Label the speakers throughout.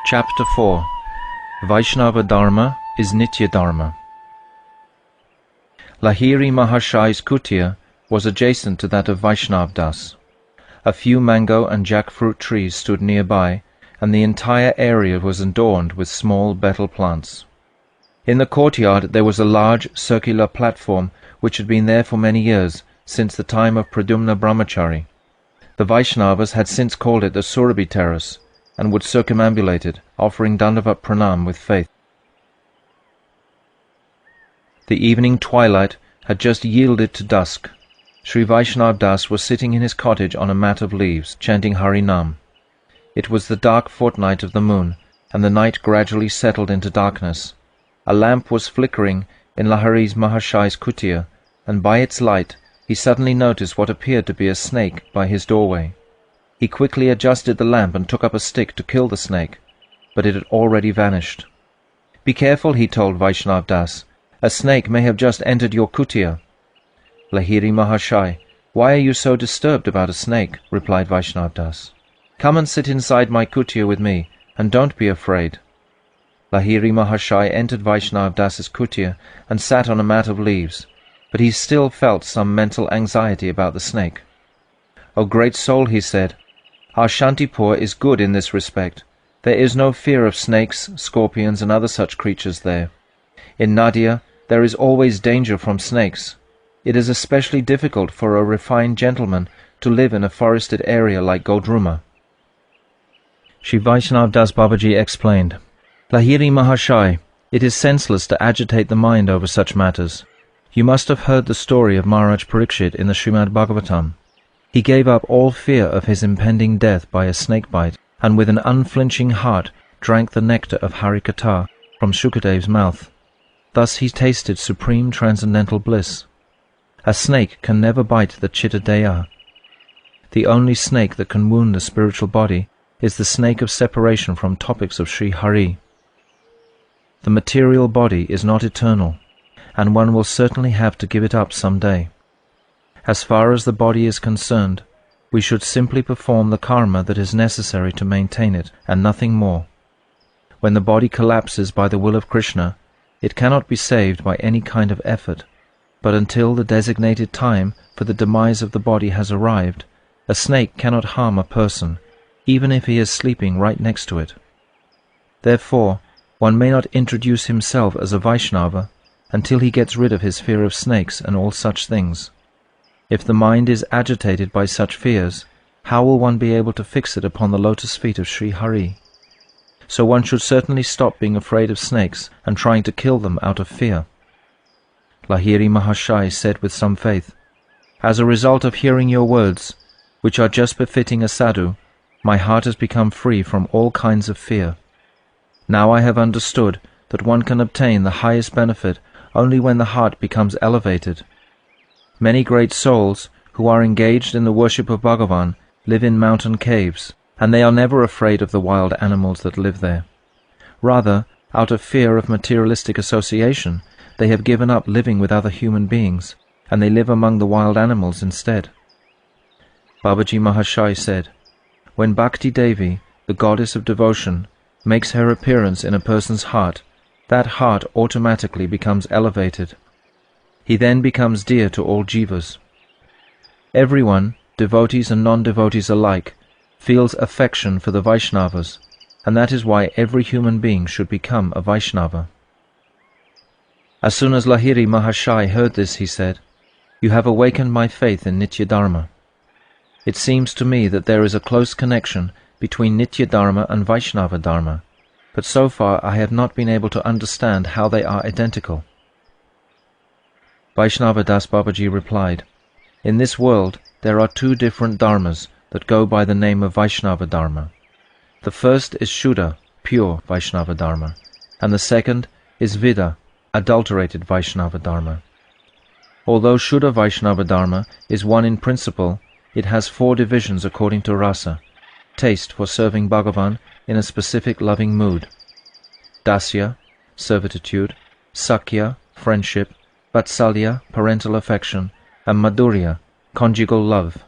Speaker 1: Chapter 4. Vaishnava Dharma is Nitya Dharma. Lahiri Mahashai's kutia was adjacent to that of Vaishnava Das. A few mango and jackfruit trees stood nearby, and the entire area was adorned with small betel plants. In the courtyard there was a large circular platform which had been there for many years, since the time of Pradumna Brahmachari. The Vaishnavas had since called it the Surabhi Terrace, and would circumambulate it, offering Dandavat Pranam with faith. The evening twilight had just yielded to dusk. Sri Vaishnava Das was sitting in his cottage on a mat of leaves, chanting Harinam. It was the dark fortnight of the moon, and the night gradually settled into darkness. A lamp was flickering in Lahiri Mahashai's kutia, and by its light he suddenly noticed what appeared to be a snake by his doorway. He quickly adjusted the lamp and took up a stick to kill the snake, but it had already vanished. "Be careful," he told Vaishnava Das. "A snake may have just entered your kutia." "Lahiri Mahashai, why are you so disturbed about a snake?" replied Vaishnava Das. "Come and sit inside my kutia with me, and don't be afraid." Lahiri Mahashai entered Vaishnava Das's kutia and sat on a mat of leaves, but he still felt some mental anxiety about the snake. "O great soul," he said, "our Shantipur is good in this respect. There is no fear of snakes, scorpions, and other such creatures there. In Nadia there is always danger from snakes. It is especially difficult for a refined gentleman to live in a forested area like Godruma." Shri Vaishnava Das Babaji explained, "Lahiri Mahashai, it is senseless to agitate the mind over such matters. You must have heard the story of Maharaj Parikshit in the Srimad Bhagavatam. He gave up all fear of his impending death by a snake bite, and with an unflinching heart drank the nectar of Harikatha from Shukadev's mouth. Thus he tasted supreme transcendental bliss. A snake can never bite the Chitta Deya. The only snake that can wound the spiritual body is the snake of separation from topics of Sri Hari. The material body is not eternal, and one will certainly have to give it up some day. As far as the body is concerned, we should simply perform the karma that is necessary to maintain it, and nothing more. When the body collapses by the will of Krishna, it cannot be saved by any kind of effort, but until the designated time for the demise of the body has arrived, a snake cannot harm a person, even if he is sleeping right next to it. Therefore, one may not introduce himself as a Vaishnava until he gets rid of his fear of snakes and all such things. If the mind is agitated by such fears, how will one be able to fix it upon the lotus feet of Sri Hari? So one should certainly stop being afraid of snakes and trying to kill them out of fear." Lahiri Mahashai said with some faith, "As a result of hearing your words, which are just befitting a sadhu, my heart has become free from all kinds of fear. Now I have understood that one can obtain the highest benefit only when the heart becomes elevated. Many great souls who are engaged in the worship of Bhagavan live in mountain caves, and they are never afraid of the wild animals that live there. Rather, out of fear of materialistic association, they have given up living with other human beings, and they live among the wild animals instead." Babaji Mahashai said, "When Bhakti Devi, the goddess of devotion, makes her appearance in a person's heart, that heart automatically becomes elevated. He then becomes dear to all jivas. Everyone, devotees and non-devotees alike, feels affection for the Vaishnavas, and that is why every human being should become a Vaishnava." As soon as Lahiri Mahashai heard this, he said, "You have awakened my faith in Nitya Dharma. It seems to me that there is a close connection between Nitya Dharma and Vaishnava Dharma, but so far I have not been able to understand how they are identical." Vaishnava Das Babaji replied, "In this world there are two different dharmas that go by the name of Vaishnava Dharma. The first is Shuddha, pure Vaishnava Dharma, and the second is Vida, adulterated Vaishnava Dharma. Although Shuddha Vaishnava Dharma is one in principle, it has 4 divisions according to rasa, taste for serving Bhagavan in a specific loving mood: Dasya, servitude; Sakya, friendship; Vatsalya, parental affection; and Madhurya, conjugal love.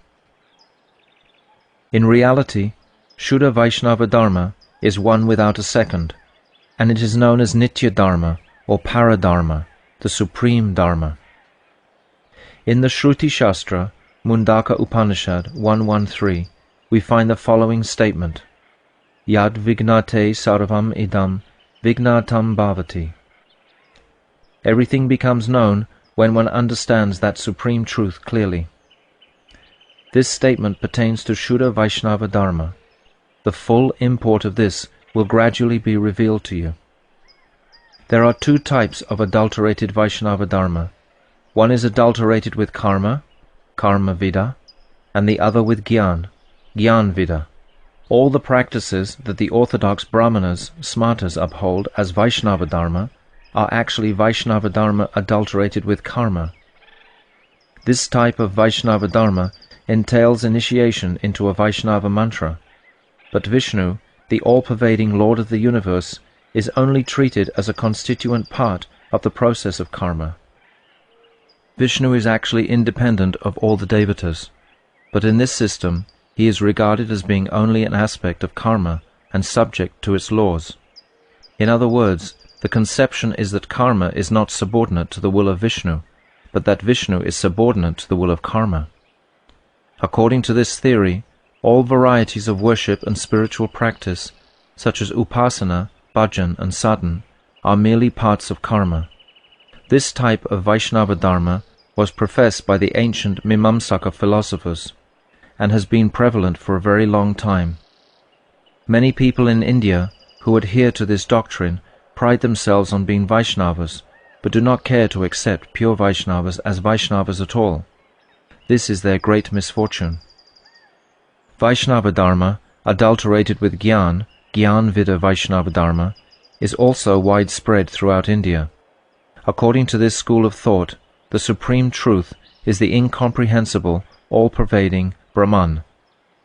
Speaker 1: In reality, Shuddha Vaishnava Dharma is one without a second, and it is known as Nitya Dharma or Paradharma, the supreme Dharma. In the Shruti Shastra, Mundaka Upanishad 1.1.3, we find the following statement: Yad vignate sarvam idam vignatam bhavati. Everything becomes known when one understands that supreme truth clearly. This statement pertains to Shuddha Vaishnava Dharma. The full import of this will gradually be revealed to you. There are two types of adulterated Vaishnava Dharma. One is adulterated with karma, karma vida, and the other with gyan, gyan vida. All the practices that the orthodox brahmanas, smartas, uphold as Vaishnava Dharma are actually Vaishnava Dharma adulterated with karma. This type of Vaishnava Dharma entails initiation into a Vaishnava mantra, but Vishnu, the all-pervading Lord of the universe, is only treated as a constituent part of the process of karma. Vishnu is actually independent of all the devatas, but in this system he is regarded as being only an aspect of karma and subject to its laws. In other words, the conception is that karma is not subordinate to the will of Vishnu, but that Vishnu is subordinate to the will of karma. According to this theory, all varieties of worship and spiritual practice, such as upasana, bhajan and sadhana, are merely parts of karma. This type of Vaishnava Dharma was professed by the ancient Mimamsaka philosophers, and has been prevalent for a very long time. Many people in India who adhere to this doctrine pride themselves on being Vaishnavas, but do not care to accept pure Vaishnavas as Vaishnavas at all. This is their great misfortune. Vaishnava Dharma, adulterated with Gyan, Gyan Vida Vaishnava Dharma, is also widespread throughout India. According to this school of thought, the supreme truth is the incomprehensible, all-pervading Brahman,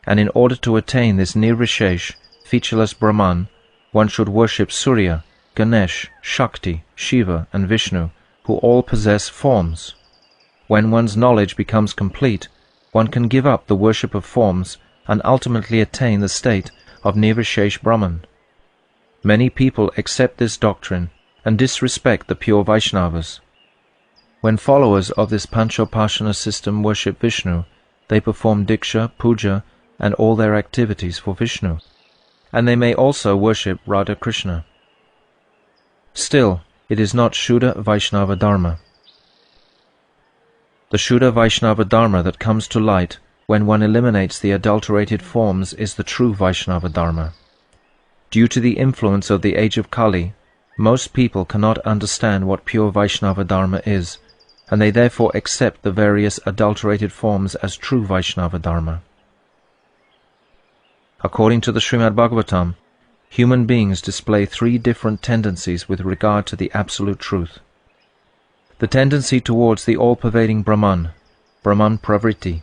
Speaker 1: and in order to attain this nirvishesh, featureless Brahman, one should worship Surya, Ganesh, Shakti, Shiva and Vishnu, who all possess forms. When one's knowledge becomes complete, one can give up the worship of forms and ultimately attain the state of Nirvishesh Brahman. Many people accept this doctrine and disrespect the pure Vaishnavas. When followers of this Panchopashana system worship Vishnu, they perform Diksha, Puja and all their activities for Vishnu, and they may also worship Radha Krishna. Still, it is not Shuddha Vaishnava Dharma. The Shuddha Vaishnava Dharma that comes to light when one eliminates the adulterated forms is the true Vaishnava Dharma. Due to the influence of the age of Kali, most people cannot understand what pure Vaishnava Dharma is, and they therefore accept the various adulterated forms as true Vaishnava Dharma. According to the Srimad Bhagavatam, human beings display three different tendencies with regard to the absolute truth. The tendency towards the all-pervading Brahman, Brahman Pravritti.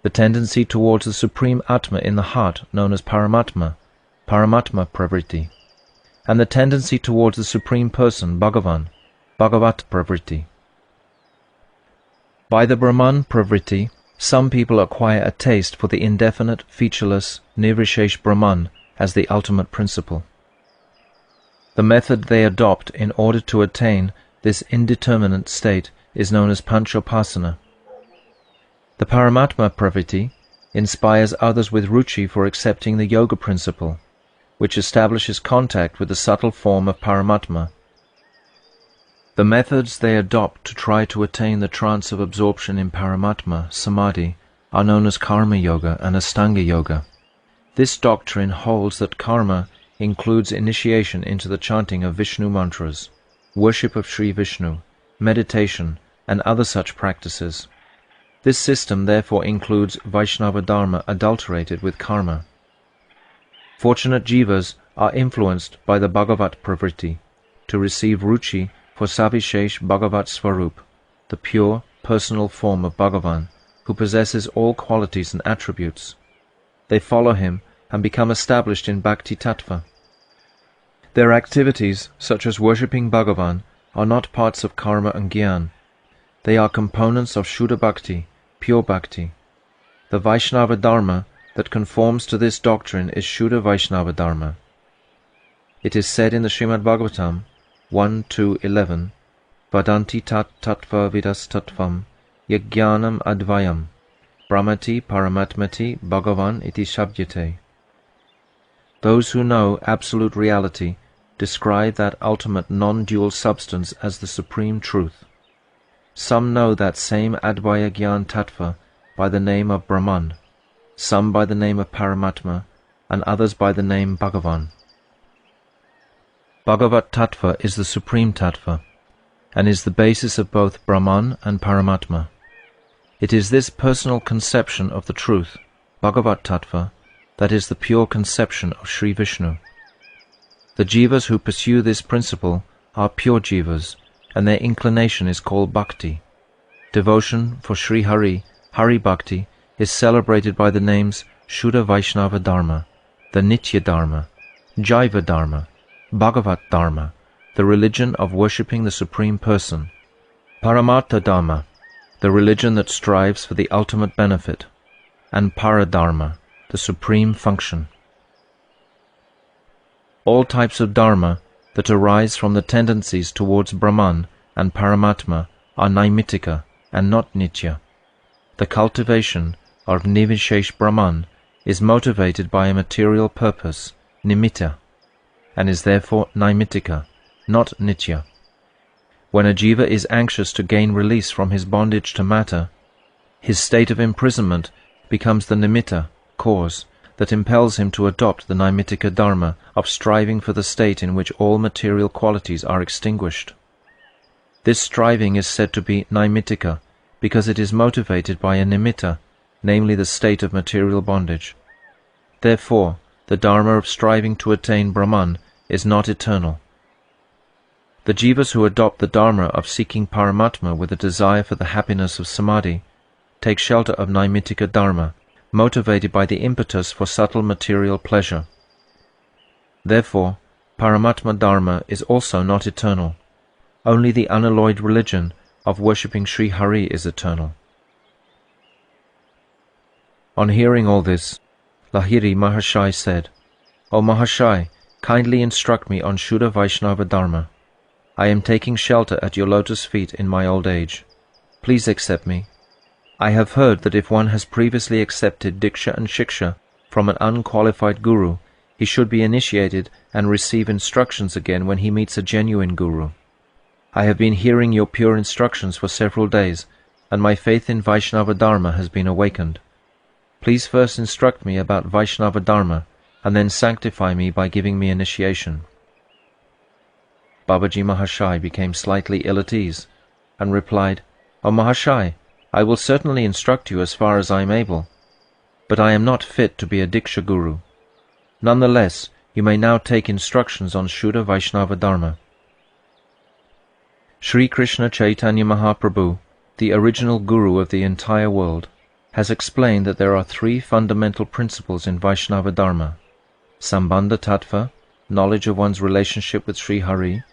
Speaker 1: The tendency towards the supreme Atma in the heart, known as Paramatma, Paramatma Pravritti. And the tendency towards the supreme person, Bhagavan, Bhagavat Pravritti. By the Brahman Pravritti, some people acquire a taste for the indefinite, featureless, Nirvishesh Brahman as the ultimate principle. The method they adopt in order to attain this indeterminate state is known as Panchopasana. The Paramatma Pravritti inspires others with ruchi for accepting the yoga principle, which establishes contact with the subtle form of Paramatma. The methods they adopt to try to attain the trance of absorption in Paramatma, Samadhi, are known as Karma Yoga and Astanga Yoga. This doctrine holds that karma includes initiation into the chanting of Vishnu mantras, worship of Sri Vishnu, meditation, and other such practices. This system therefore includes Vaishnava Dharma adulterated with karma. Fortunate jivas are influenced by the Bhagavat Pravritti to receive ruchi for Savishesh Bhagavat Svarup, the pure, personal form of Bhagavan, who possesses all qualities and attributes. They follow him and become established in Bhakti Tattva. Their activities, such as worshipping Bhagavan, are not parts of karma and gyan. They are components of Shuddha Bhakti, pure Bhakti. The Vaishnava Dharma that conforms to this doctrine is Shuddha Vaishnava Dharma. It is said in the Srimad Bhagavatam 1-11, Vadanti tat tattva vidas tattvam yajnanam advayam brahmati paramatmati bhagavan iti shabdyate. Those who know absolute reality describe that ultimate non-dual substance as the supreme truth. Some know that same Advaya Gyan Tattva by the name of Brahman, some by the name of Paramatma, and others by the name Bhagavan. Bhagavat Tattva is the supreme Tattva, and is the basis of both Brahman and Paramatma. It is this personal conception of the truth, Bhagavat Tattva, that is the pure conception of Sri Vishnu. The jivas who pursue this principle are pure jivas, and their inclination is called bhakti. Devotion for Sri Hari, Hari Bhakti, is celebrated by the names Shuddha Vaishnava Dharma, the Nitya Dharma, Jaiva Dharma, Bhagavat Dharma, the religion of worshipping the Supreme Person, Paramartha Dharma, the religion that strives for the ultimate benefit, and Paradharma, the supreme function. All types of dharma that arise from the tendencies towards Brahman and Paramatma are naimittika and not nitya. The cultivation of Nirvishesh Brahman is motivated by a material purpose, nimitta, and is therefore naimittika, not nitya. When a jiva is anxious to gain release from his bondage to matter, his state of imprisonment becomes the nimitta, cause, that impels him to adopt the naimittika dharma of striving for the state in which all material qualities are extinguished. This striving is said to be naimittika because it is motivated by a nimitta, namely the state of material bondage. Therefore, the dharma of striving to attain Brahman is not eternal. The jivas who adopt the dharma of seeking Paramatma with a desire for the happiness of samadhi take shelter of naimittika dharma, motivated by the impetus for subtle material pleasure. Therefore, Paramatma Dharma is also not eternal. Only the unalloyed religion of worshipping Sri Hari is eternal. On hearing all this, Lahiri Mahashai said, "O Mahashai, kindly instruct me on Shuddha Vaishnava Dharma. I am taking shelter at your lotus feet in my old age. Please accept me. I have heard that if one has previously accepted Diksha and Shiksha from an unqualified guru, he should be initiated and receive instructions again when he meets a genuine guru. I have been hearing your pure instructions for several days, and my faith in Vaishnava Dharma has been awakened. Please first instruct me about Vaishnava Dharma, and then sanctify me by giving me initiation." Babaji Mahashai became slightly ill at ease, and replied, "O Mahashai, I will certainly instruct you as far as I am able, but I am not fit to be a Diksha Guru. Nonetheless, you may now take instructions on Shuddha Vaishnava Dharma." Sri Krishna Chaitanya Mahaprabhu, the original Guru of the entire world, has explained that there are three fundamental principles in Vaishnava Dharma: Sambandha Tattva, knowledge of one's relationship with Sri Hari;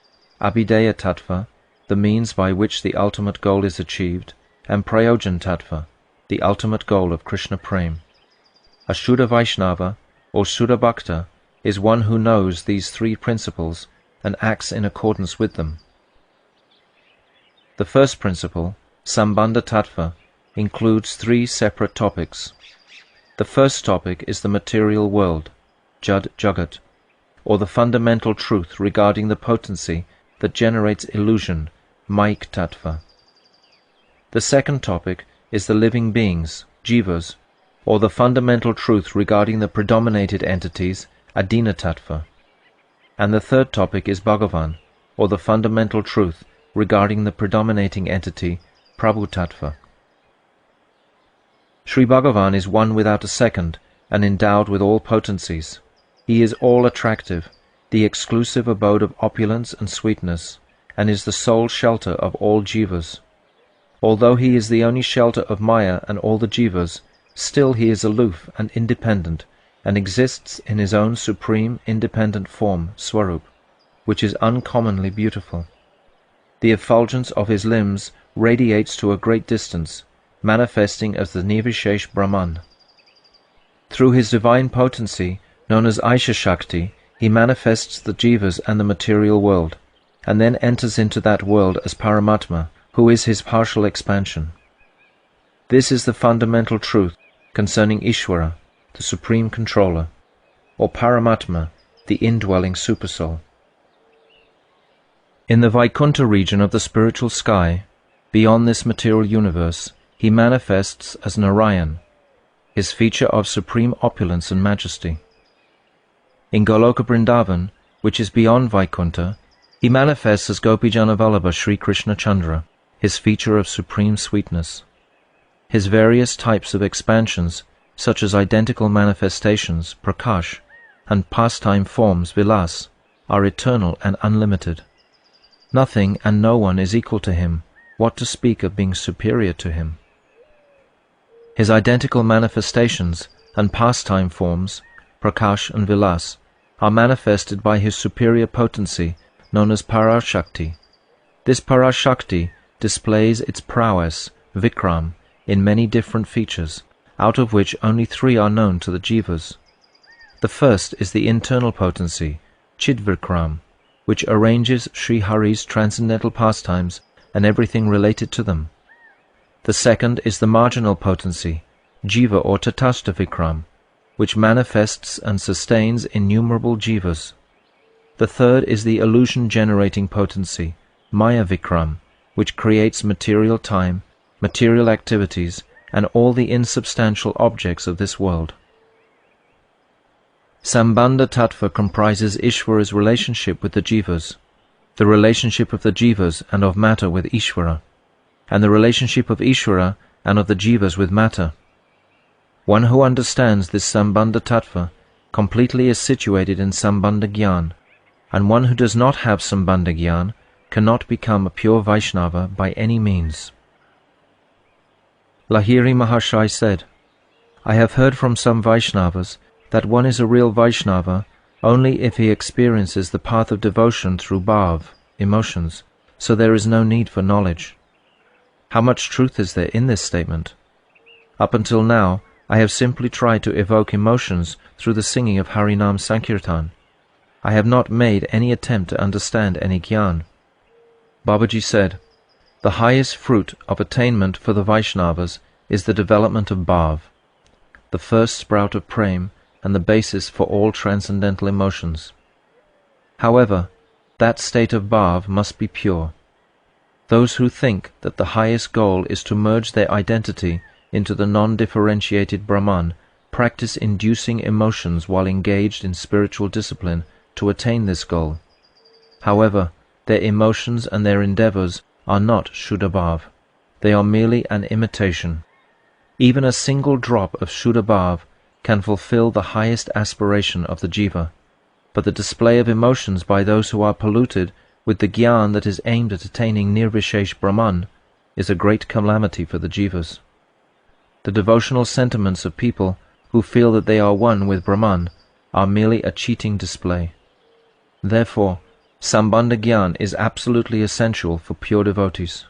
Speaker 1: Abhideya Tattva, the means by which the ultimate goal is achieved; and Prayojan Tattva, the ultimate goal of Krishna Prem. A Shuddha Vaishnava, or Shuddha Bhakta, is one who knows these three principles and acts in accordance with them. The first principle, Sambandha Tattva, includes three separate topics. The first topic is the material world, Jad Jagat, or the fundamental truth regarding the potency that generates illusion, Mayik Tattva. The second topic is the living beings, jivas, or the fundamental truth regarding the predominated entities, Adina Tattva. And the third topic is Bhagavan, or the fundamental truth regarding the predominating entity, Prabhu Tattva. Sri Bhagavan is one without a second, and endowed with all potencies. He is all-attractive, the exclusive abode of opulence and sweetness, and is the sole shelter of all jivas. Although he is the only shelter of Maya and all the jivas, still he is aloof and independent, and exists in his own supreme independent form, Swarup, which is uncommonly beautiful. The effulgence of his limbs radiates to a great distance, manifesting as the Nirvishesh Brahman. Through his divine potency, known as Aisha Shakti, he manifests the jivas and the material world, and then enters into that world as Paramatma, who is his partial expansion. This is the fundamental truth concerning Ishvara, the Supreme Controller, or Paramatma, the indwelling Supersoul. In the Vaikuntha region of the spiritual sky, beyond this material universe, he manifests as Narayan, his feature of supreme opulence and majesty. In Goloka Vrindavan, which is beyond Vaikuntha, he manifests as Gopijana Vallabha Sri Krishna Chandra, his feature of supreme sweetness. His various types of expansions, such as identical manifestations, prakash, and pastime forms, vilas, are eternal and unlimited. Nothing and no one is equal to him, what to speak of being superior to him. His identical manifestations and pastime forms, prakash and vilas, are manifested by his superior potency, known as Parashakti. This Parashakti displays its prowess, Vikram, in many different features, out of which only 3 are known to the jivas. The first is the internal potency, Chidvikram, which arranges Sri Hari's transcendental pastimes and everything related to them. The second is the marginal potency, Jiva or Tatastha Vikram, which manifests and sustains innumerable jivas. The third is the illusion-generating potency, Maya Vikram, which creates material time, material activities, and all the insubstantial objects of this world. Sambandha Tattva comprises Ishvara's relationship with the jivas, the relationship of the jivas and of matter with Ishvara, and the relationship of Ishvara and of the jivas with matter. One who understands this Sambandha Tattva completely is situated in Sambandha Gyan, and one who does not have Sambandha Gyan cannot become a pure Vaishnava by any means. Lahiri Mahashai said, I have heard from some Vaishnavas that one is a real Vaishnava only if he experiences the path of devotion through bhav, emotions, so there is no need for knowledge. How much truth is there in this statement? Up until now, I have simply tried to evoke emotions through the singing of Harinam Sankirtan. I have not made any attempt to understand any Gyan. Babaji said, the highest fruit of attainment for the Vaishnavas is the development of bhav, the first sprout of prem and the basis for all transcendental emotions. However, that state of bhav must be pure. Those who think that the highest goal is to merge their identity into the non-differentiated Brahman practice inducing emotions while engaged in spiritual discipline to attain this goal. However, their emotions and their endeavors are not Shuddha Bhav. They are merely an imitation. Even a single drop of Shuddha Bhav can fulfill the highest aspiration of the jiva, but the display of emotions by those who are polluted with the Gyan that is aimed at attaining Nirvishesh Brahman is a great calamity for the jivas. The devotional sentiments of people who feel that they are one with Brahman are merely a cheating display. Therefore, Sambandha Gyan is absolutely essential for pure devotees.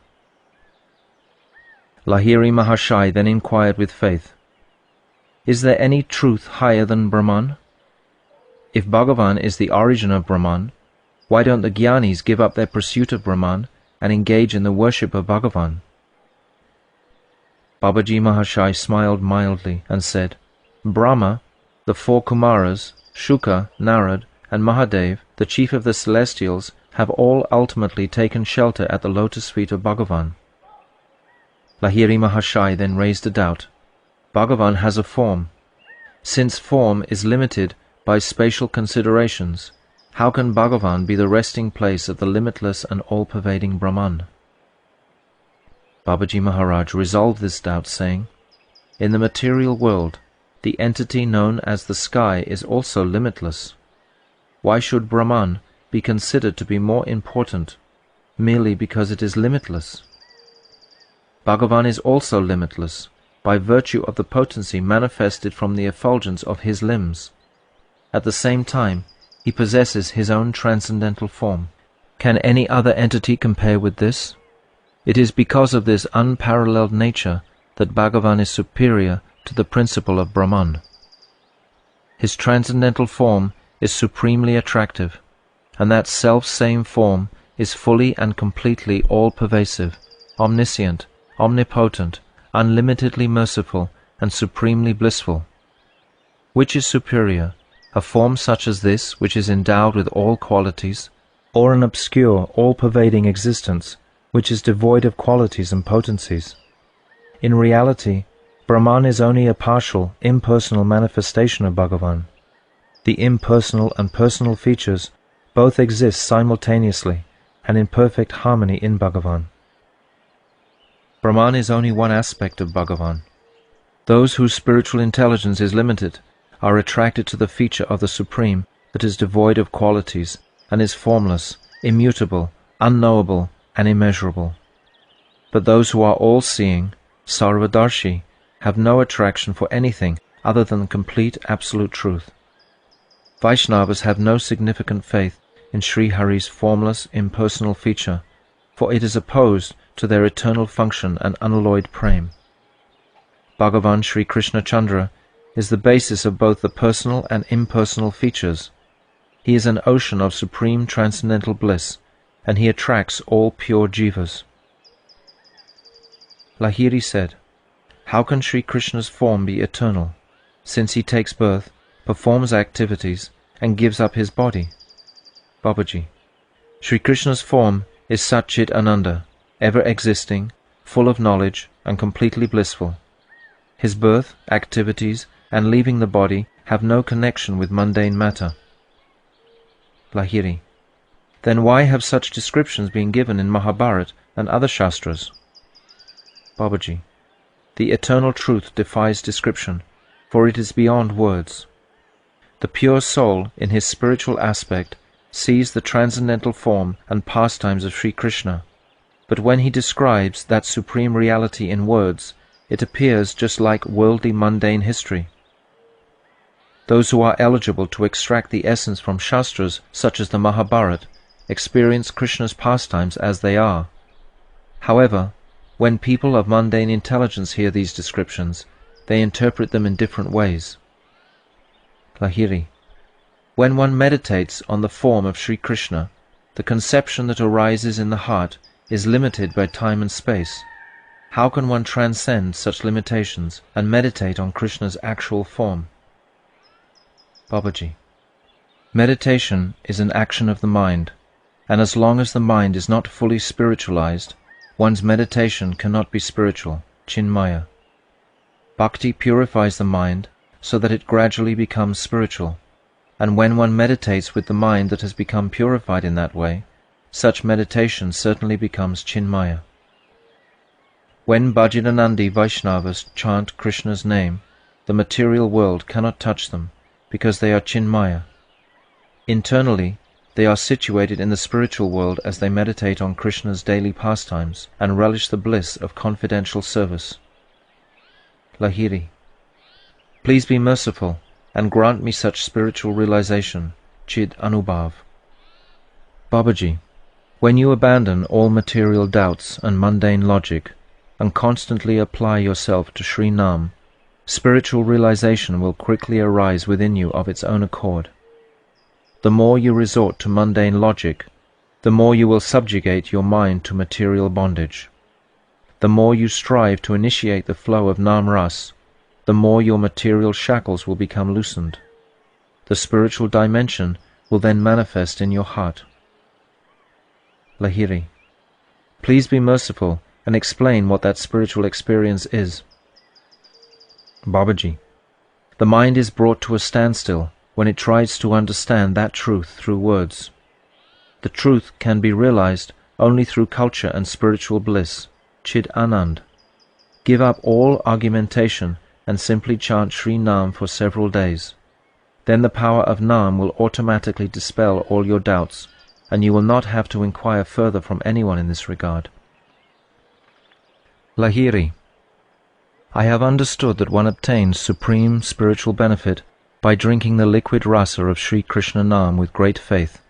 Speaker 1: Lahiri Mahashai then inquired with faith, is there any truth higher than Brahman? If Bhagavan is the origin of Brahman, why don't the Gyanis give up their pursuit of Brahman and engage in the worship of Bhagavan? Babaji Mahashai smiled mildly and said, Brahma, the 4 Kumaras, Shuka, Narad, and Mahadev, the chief of the celestials, have all ultimately taken shelter at the lotus feet of Bhagavan. Lahiri Mahashai then raised a doubt. Bhagavan has a form. Since form is limited by spatial considerations, how can Bhagavan be the resting place of the limitless and all-pervading Brahman? Babaji Maharaj resolved this doubt, saying, in the material world, the entity known as the sky is also limitless. Why should Brahman be considered to be more important merely because it is limitless? Bhagavan is also limitless by virtue of the potency manifested from the effulgence of his limbs. At the same time, he possesses his own transcendental form. Can any other entity compare with this? It is because of this unparalleled nature that Bhagavan is superior to the principle of Brahman. His transcendental form is supremely attractive, and that self-same form is fully and completely all-pervasive, omniscient, omnipotent, unlimitedly merciful, and supremely blissful. Which is superior, a form such as this, which is endowed with all qualities, or an obscure, all-pervading existence, which is devoid of qualities and potencies? In reality, Brahman is only a partial, impersonal manifestation of Bhagavan. The impersonal and personal features both exist simultaneously and in perfect harmony in Bhagavan. Brahman is only one aspect of Bhagavan. Those whose spiritual intelligence is limited are attracted to the feature of the Supreme that is devoid of qualities and is formless, immutable, unknowable, and immeasurable. But those who are all-seeing, Sarvadarshi, have no attraction for anything other than complete absolute truth. Vaishnavas have no significant faith in Sri Hari's formless, impersonal feature, for it is opposed to their eternal function and unalloyed prem. Bhagavan Sri Krishna Chandra is the basis of both the personal and impersonal features. He is an ocean of supreme transcendental bliss, and he attracts all pure jivas. Lahiri said, "How can Sri Krishna's form be eternal, since he takes birth, performs activities, and gives up his body?" Babaji, Sri Krishna's form is Satchit Ananda, ever existing, full of knowledge, and completely blissful. His birth, activities, and leaving the body have no connection with mundane matter. Lahiri, then why have such descriptions been given in Mahabharata and other Shastras? Babaji, the eternal truth defies description, for it is beyond words. The pure soul, in his spiritual aspect, sees the transcendental form and pastimes of Sri Krishna, but when he describes that supreme reality in words, it appears just like worldly mundane history. Those who are eligible to extract the essence from Shastras such as the Mahabharata experience Krishna's pastimes as they are. However, when people of mundane intelligence hear these descriptions, they interpret them in different ways. Lahiri, when one meditates on the form of Sri Krishna, the conception that arises in the heart is limited by time and space. How can one transcend such limitations and meditate on Krishna's actual form? Babaji, meditation is an action of the mind, and as long as the mind is not fully spiritualized, one's meditation cannot be spiritual, Chinmaya. Bhakti purifies the mind so that it gradually becomes spiritual, and when one meditates with the mind that has become purified in that way, such meditation certainly becomes Chinmaya. When Bhajananandi Vaishnavas chant Krishna's name, the material world cannot touch them, because they are Chinmaya. Internally, they are situated in the spiritual world as they meditate on Krishna's daily pastimes and relish the bliss of confidential service. Lahiri, please be merciful and grant me such spiritual realization, Chid Anubhav. Babaji, when you abandon all material doubts and mundane logic and constantly apply yourself to Sri Nam, spiritual realization will quickly arise within you of its own accord. The more you resort to mundane logic, the more you will subjugate your mind to material bondage. The more you strive to initiate the flow of Nam Ras, the more your material shackles will become loosened. The spiritual dimension will then manifest in your heart. Lahiri, please be merciful and explain what that spiritual experience is. Babaji, the mind is brought to a standstill when it tries to understand that truth through words. The truth can be realized only through culture and spiritual bliss, Chid Anand. Give up all argumentation and simply chant Sri Nam for several days. Then the power of Nam will automatically dispel all your doubts, and you will not have to inquire further from anyone in this regard. Lahiri, I have understood that one obtains supreme spiritual benefit by drinking the liquid rasa of Sri Krishna Nam with great faith,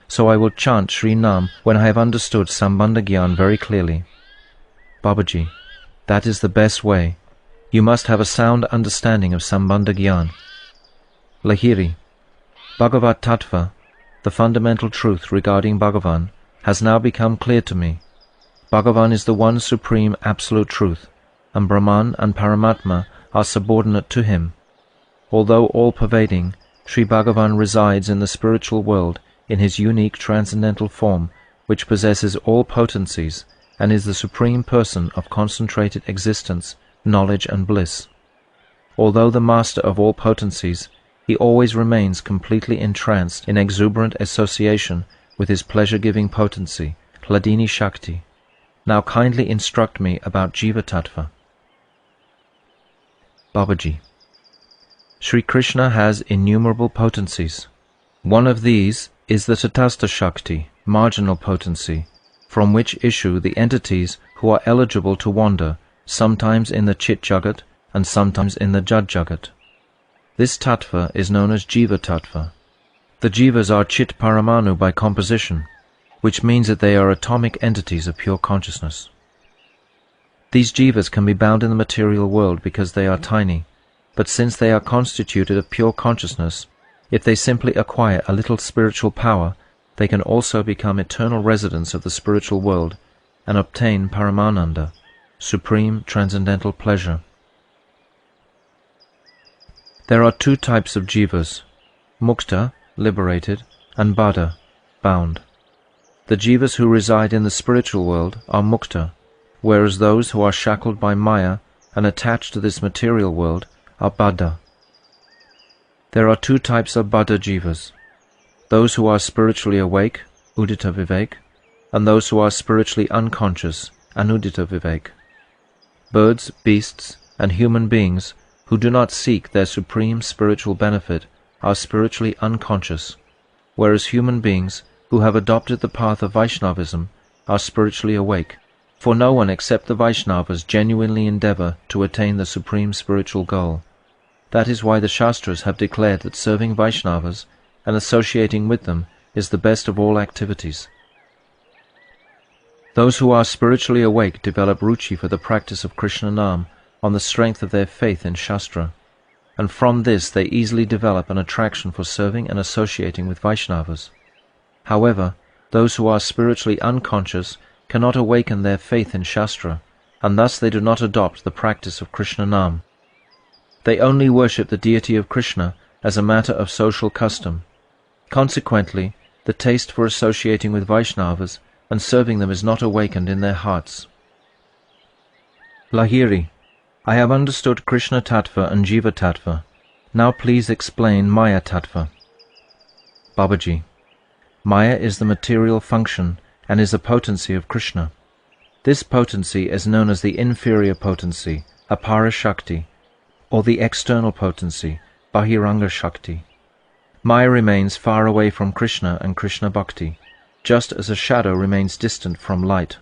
Speaker 1: so I will chant Sri Nam when I have understood Sambandha Gyan very clearly. Babaji, that is the best way. You must have a sound understanding of Sambandha Gyan. Lahiri, Bhagavat Tattva, the fundamental truth regarding Bhagavan, has now become clear to me. Bhagavan is the one supreme absolute truth, and Brahman and Paramatma are subordinate to him. Although all-pervading, Sri Bhagavan resides in the spiritual world in his unique transcendental form, which possesses all potencies and is the supreme person of concentrated existence, knowledge and bliss. Although the master of all potencies, he always remains completely entranced in exuberant association with his pleasure-giving potency, Hladini Shakti. Now kindly instruct me about Jiva Tattva. Babaji. Sri Krishna has innumerable potencies. One of these is the Tatastha Shakti, marginal potency, from which issue the entities who are eligible to wander, sometimes in the Chit Jagat and sometimes in the Jad Jagat. This tattva is known as Jiva Tattva. The Jivas are Chit Paramanu by composition, which means that they are atomic entities of pure consciousness. These Jivas can be bound in the material world because they are tiny, but since they are constituted of pure consciousness, if they simply acquire a little spiritual power, they can also become eternal residents of the spiritual world and obtain Paramananda, supreme transcendental pleasure. There are two types of Jivas, Mukta, liberated, and Bada, bound. The Jivas who reside in the spiritual world are Mukta, whereas those who are shackled by Maya and attached to this material world are Bada. There are two types of Bada Jivas, those who are spiritually awake, Udita Vivek, and those who are spiritually unconscious, Anudita Vivek. Birds, beasts, and human beings who do not seek their supreme spiritual benefit are spiritually unconscious, whereas human beings who have adopted the path of Vaishnavism are spiritually awake, for no one except the Vaishnavas genuinely endeavor to attain the supreme spiritual goal. That is why the Shastras have declared that serving Vaishnavas and associating with them is the best of all activities. Those who are spiritually awake develop ruchi for the practice of Krishna Nam on the strength of their faith in Shastra, and from this they easily develop an attraction for serving and associating with Vaishnavas. However, those who are spiritually unconscious cannot awaken their faith in Shastra, and thus they do not adopt the practice of Krishna Nam. They only worship the deity of Krishna as a matter of social custom. Consequently, the taste for associating with Vaishnavas and serving them is not awakened in their hearts. Lahiri, I have understood Krishna Tattva and Jiva Tattva. Now please explain Maya Tattva. Babaji, Maya is the material function and is a potency of Krishna. This potency is known as the inferior potency, Apara Shakti, or the external potency, Bahiranga Shakti. Maya remains far away from Krishna and Krishna Bhakti, just as a shadow remains distant from light.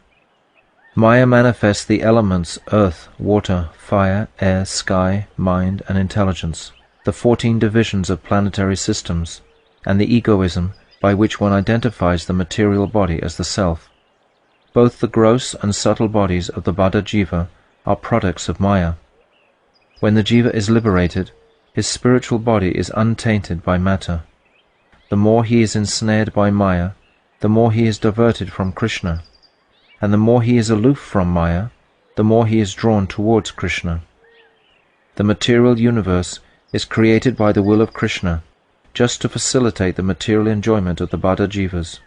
Speaker 1: Maya manifests the elements earth, water, fire, air, sky, mind, and intelligence, the 14 divisions of planetary systems, and the egoism by which one identifies the material body as the self. Both the gross and subtle bodies of the Bada Jiva are products of Maya. When the Jiva is liberated, his spiritual body is untainted by matter. The more he is ensnared by Maya, the more he is diverted from Krishna, and the more he is aloof from Maya, the more he is drawn towards Krishna. The material universe is created by the will of Krishna, just to facilitate the material enjoyment of the Bada Jivas.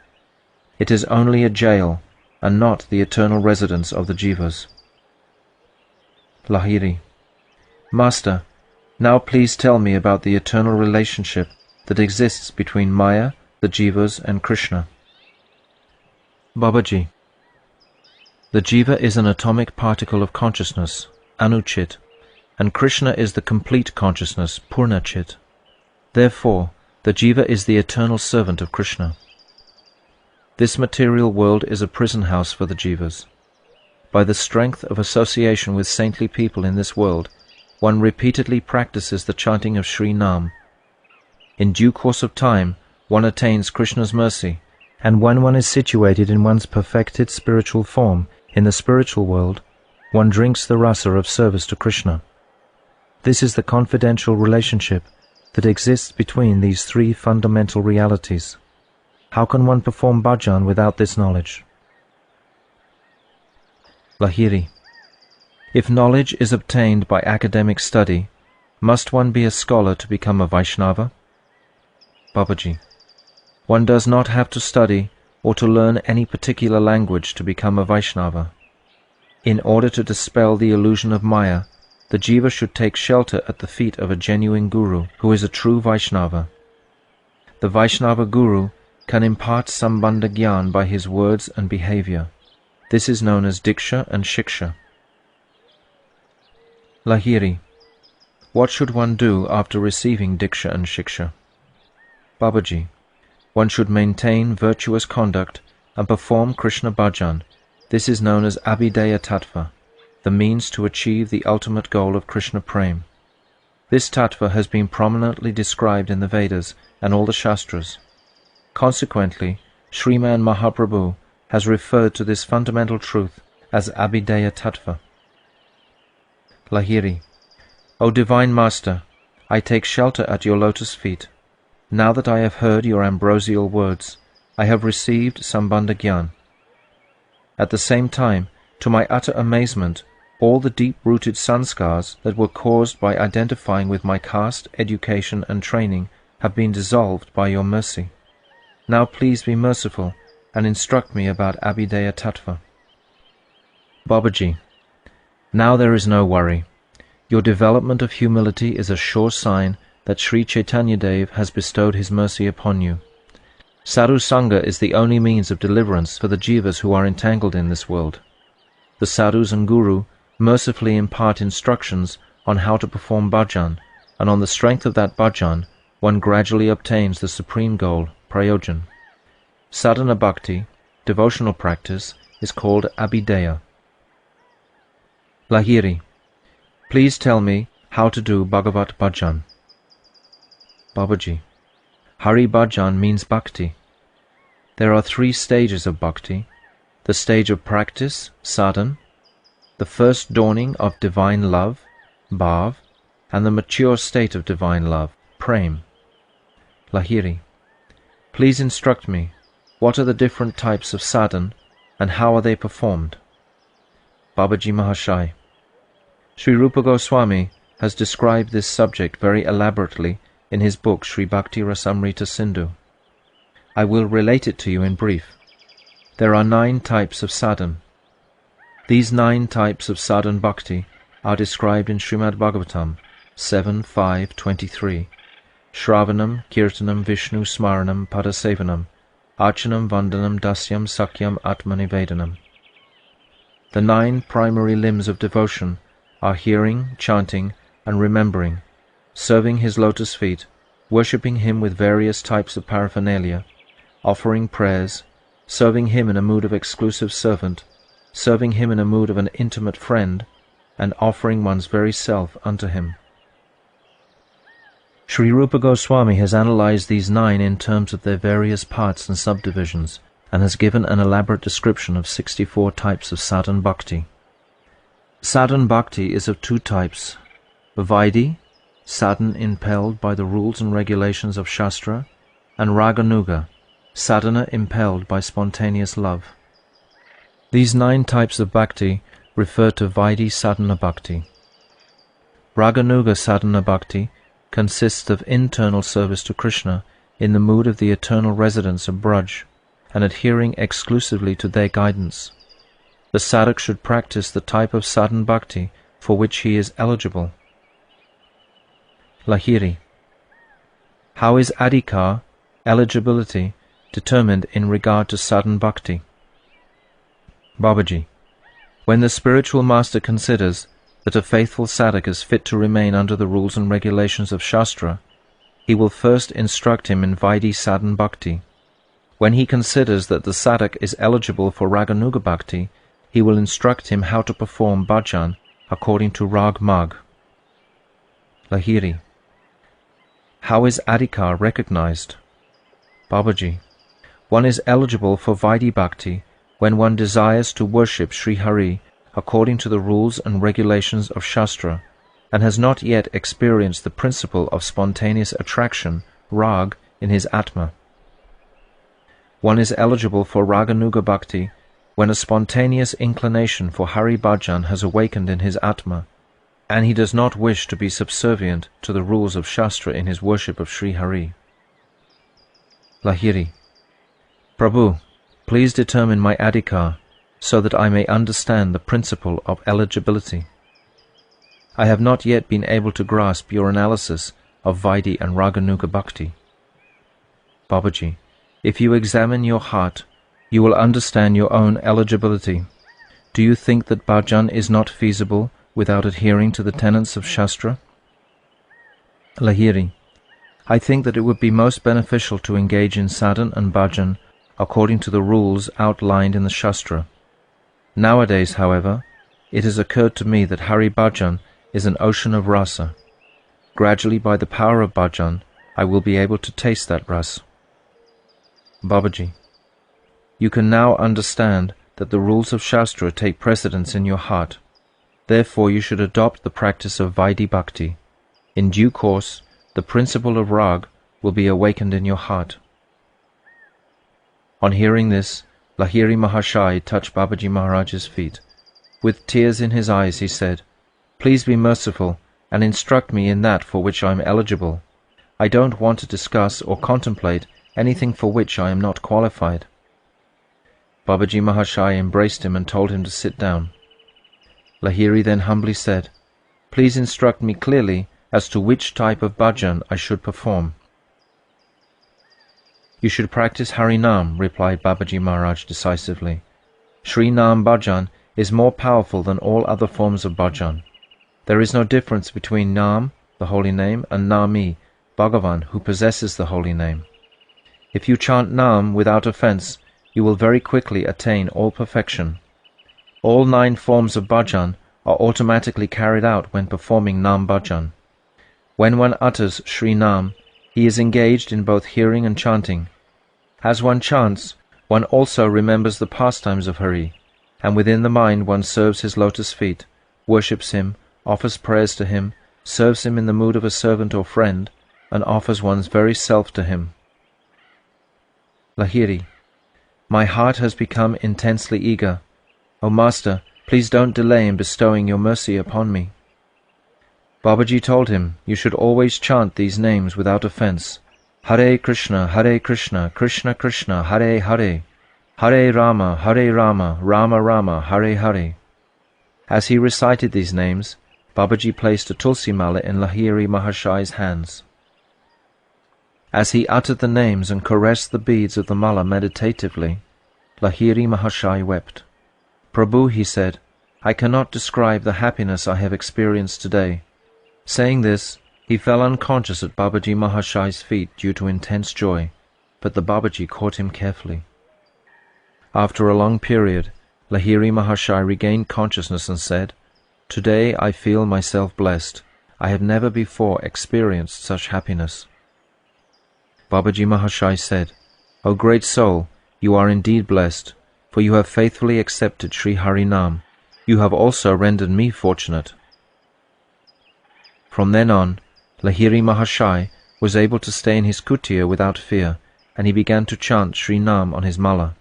Speaker 1: It is only a jail, and not the eternal residence of the Jivas. Lahiri, Master, now please tell me about the eternal relationship that exists between Maya, the Jivas, and Krishna. Babaji, the Jiva is an atomic particle of consciousness, Anuchit, and Krishna is the complete consciousness, Purnachit. Therefore, the Jiva is the eternal servant of Krishna. This material world is a prison house for the Jivas. By the strength of association with saintly people in this world, one repeatedly practices the chanting of Sri Nam. In due course of time, one attains Krishna's mercy, and when one is situated in one's perfected spiritual form in the spiritual world, one drinks the rasa of service to Krishna. This is the confidential relationship that exists between these three fundamental realities. How can one perform bhajan without this knowledge? Lahiri. If knowledge is obtained by academic study, must one be a scholar to become a Vaishnava? Babaji. One does not have to study or to learn any particular language to become a Vaishnava. In order to dispel the illusion of Maya, the Jiva should take shelter at the feet of a genuine Guru who is a true Vaishnava. The Vaishnava Guru can impart Sambandha Gyan by his words and behavior. This is known as Diksha and Shiksha. Lahiri. What should one do after receiving Diksha and Shiksha? Babaji. One should maintain virtuous conduct and perform Krishna bhajan. This is known as Abhideya Tattva, the means to achieve the ultimate goal of Krishna Prem. This Tattva has been prominently described in the Vedas and all the Shastras. Consequently, Sriman Mahaprabhu has referred to this fundamental truth as Abhideya Tattva. Lahiri. O Divine Master, I take shelter at your lotus feet. Now that I have heard your ambrosial words, I have received Sambandha Gyan. At the same time, to my utter amazement, all the deep-rooted sanskars that were caused by identifying with my caste, education and training have been dissolved by your mercy. Now please be merciful and instruct me about Abhideya Tattva. Babaji. Now there is no worry. Your development of humility is a sure sign that Sri Chaitanya Dev has bestowed his mercy upon you. Sadhu Sangha is the only means of deliverance for the jivas who are entangled in this world. The sadhus and guru mercifully impart instructions on how to perform bhajan, and on the strength of that bhajan, one gradually obtains the supreme goal, prayojan. Sadhana bhakti, devotional practice, is called abhideya. Lahiri. Please tell me how to do Bhagavat bhajan. Babaji. Hari bhajan means bhakti. There are three stages of bhakti: the stage of practice, sadhan, the first dawning of divine love, bhav, and the mature state of divine love, prem. Lahiri. Please instruct me, what are the different types of sadhan and how are they performed? Babaji Mahashai. Sri Rupa Goswami has described this subject very elaborately in his book Sri Bhakti Rasamrita Sindhu. I will relate it to you in brief. There are 9 types of sadhan. These 9 types of sadhan bhakti are described in Srimad Bhagavatam 7.5.23. Shravanam, Kirtanam, Vishnu, Smaranam, Padasevanam, Archanam, Vandanam, Dasyam, Sakyam, Atmanivedanam. The 9 primary limbs of devotion are hearing, chanting, and remembering, serving his lotus feet, worshipping him with various types of paraphernalia, offering prayers, serving him in a mood of exclusive servant, serving him in a mood of an intimate friend, and offering one's very self unto him. Sri Rupa Goswami has analyzed these 9 in terms of their various parts and subdivisions, and has given an elaborate description of 64 types of sadhan bhakti. Sadhan bhakti is of 2 types: Vaidhi, sadhan impelled by the rules and regulations of Shastra, and Raganuga, sadhana impelled by spontaneous love. These 9 types of bhakti refer to Vaidhi sadhana bhakti. Raganuga sadhana bhakti consists of internal service to Krishna in the mood of the eternal residents of Braj, and adhering exclusively to their guidance. The sadhak should practice the type of sadhan bhakti for which he is eligible. Lahiri. How is adhikar, eligibility, determined in regard to sadhan bhakti? Babaji. When the spiritual master considers that a faithful sadhak is fit to remain under the rules and regulations of Shastra, he will first instruct him in Vaidhi sadhan bhakti. When he considers that the sadhak is eligible for Raganuga bhakti, he will instruct him how to perform bhajan according to Rag Mag. Lahiri. How is adhikar recognized? Babaji. One is eligible for Vaidhi bhakti when one desires to worship Sri Hari according to the rules and regulations of Shastra, and has not yet experienced the principle of spontaneous attraction, rag, in his Atma. One is eligible for Raganuga Bhakti when a spontaneous inclination for Hari Bhajan has awakened in his Atma, and he does not wish to be subservient to the rules of Shastra in his worship of Sri Hari. Lahiri. Prabhu, please determine my adhikar so that I may understand the principle of eligibility. I have not yet been able to grasp your analysis of Vaidhi and Raganuga Bhakti. Babaji, if you examine your heart, you will understand your own eligibility. Do you think that bhajan is not feasible without adhering to the tenets of Shastra? Lahiri. I think that it would be most beneficial to engage in sadhan and bhajan according to the rules outlined in the Shastra. Nowadays, however, it has occurred to me that Hari Bhajan is an ocean of rasa. Gradually, by the power of bhajan, I will be able to taste that rasa. Babaji, you can now understand that the rules of Shastra take precedence in your heart. Therefore you should adopt the practice of Vaidhi Bhakti. In due course, the principle of rag will be awakened in your heart. On hearing this, Lahiri Mahashai touched Babaji Maharaj's feet. With tears in his eyes he said, "Please be merciful and instruct me in that for which I am eligible. I don't want to discuss or contemplate anything for which I am not qualified." Babaji Mahashai embraced him and told him to sit down. Lahiri then humbly said, "Please instruct me clearly as to which type of bhajan I should perform." "You should practice Harinam," replied Babaji Maharaj decisively. "Sri Nam bhajan is more powerful than all other forms of bhajan. There is no difference between Nam, the holy name, and Nami, Bhagavan, who possesses the holy name. If you chant Nam without offence, you will very quickly attain all perfection. All 9 forms of bhajan are automatically carried out when performing Nam bhajan. When one utters Sri Nam, he is engaged in both hearing and chanting. As one chants, one also remembers the pastimes of Hari, and within the mind one serves his lotus feet, worships him, offers prayers to him, serves him in the mood of a servant or friend, and offers one's very self to him." Lahiri. My heart has become intensely eager. O Master, please don't delay in bestowing your mercy upon me. Babaji told him, "You should always chant these names without offence. Hare Krishna, Krishna Krishna, Hare Hare, Hare Rama, Rama Rama, Hare Hare." As he recited these names, Babaji placed a tulsi mala in Lahiri Mahashai's hands. As he uttered the names and caressed the beads of the mala meditatively, Lahiri Mahashai wept. "Prabhu," he said, "I cannot describe the happiness I have experienced today." Saying this, he fell unconscious at Babaji Mahashai's feet due to intense joy, but the Babaji caught him carefully. After a long period, Lahiri Mahashai regained consciousness and said, "Today I feel myself blessed. I have never before experienced such happiness." Babaji Mahashai said, "O great soul, you are indeed blessed, for you have faithfully accepted Sri Harinam. You have also rendered me fortunate." From then on, Lahiri Mahashai was able to stay in his kutir without fear, and he began to chant Sri Nam on his mala.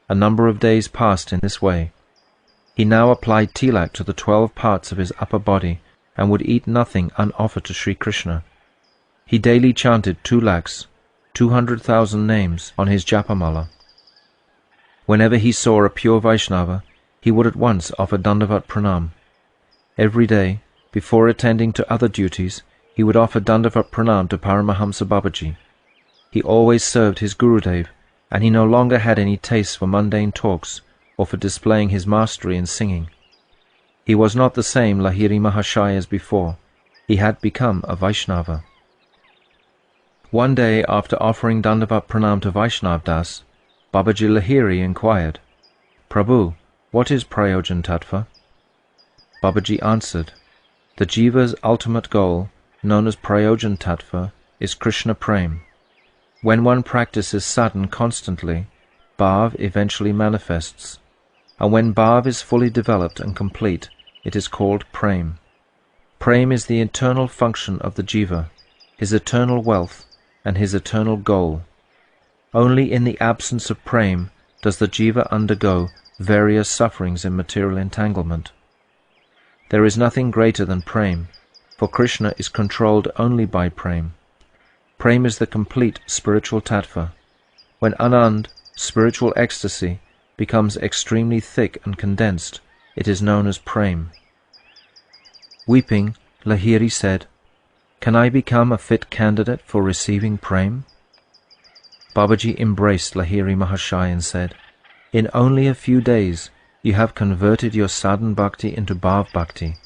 Speaker 1: A number of days passed in this way. He now applied tilak to the 12 parts of his upper body and would eat nothing unoffered to Sri Krishna. He daily chanted 2,200,000 names on his japamala. Whenever he saw a pure Vaishnava, he would at once offer Dandavat Pranam. Every day, before attending to other duties, he would offer Dandavat Pranam to Paramahamsa Babaji. He always served his Gurudev, and he no longer had any taste for mundane talks or for displaying his mastery in singing. He was not the same Lahiri Mahashai as before. He had become a Vaishnava. One day, after offering Dandavat Pranam to Vaishnav Das, Babaji Lahiri inquired, "Prabhu, what is Prayojan Tattva?" Babaji answered, "The Jiva's ultimate goal, known as Prayojan Tattva, is Krishna Prem. When one practices sadhan constantly, bhav eventually manifests, and when bhav is fully developed and complete, it is called Prem. Prem is the eternal function of the Jiva, his eternal wealth, and his eternal goal. Only in the absence of Prem does the Jiva undergo various sufferings in material entanglement. There is nothing greater than Prem, for Krishna is controlled only by Prem. Prem is the complete spiritual tattva. When Anand, spiritual ecstasy, becomes extremely thick and condensed, it is known as Prem. Weeping, Lahiri said, "Can I become a fit candidate for receiving Prem?" Babaji embraced Lahiri Mahashai and said, "In only a few days you have converted your sadhan bhakti into bhav bhakti,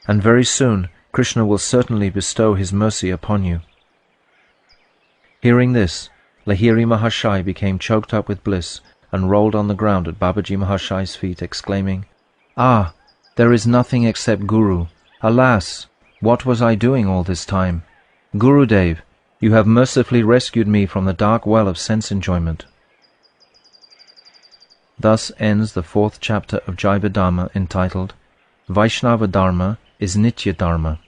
Speaker 1: and very soon Krishna will certainly bestow his mercy upon you." Hearing this, Lahiri Mahashai became choked up with bliss and rolled on the ground at Babaji Mahashai's feet, exclaiming, "Ah, there is nothing except Guru. Alas, what was I doing all this time? Gurudev, you have mercifully rescued me from the dark well of sense enjoyment." Thus ends the 4th chapter of Jaiva Dharma, entitled Vaishnava Dharma is Nitya Dharma.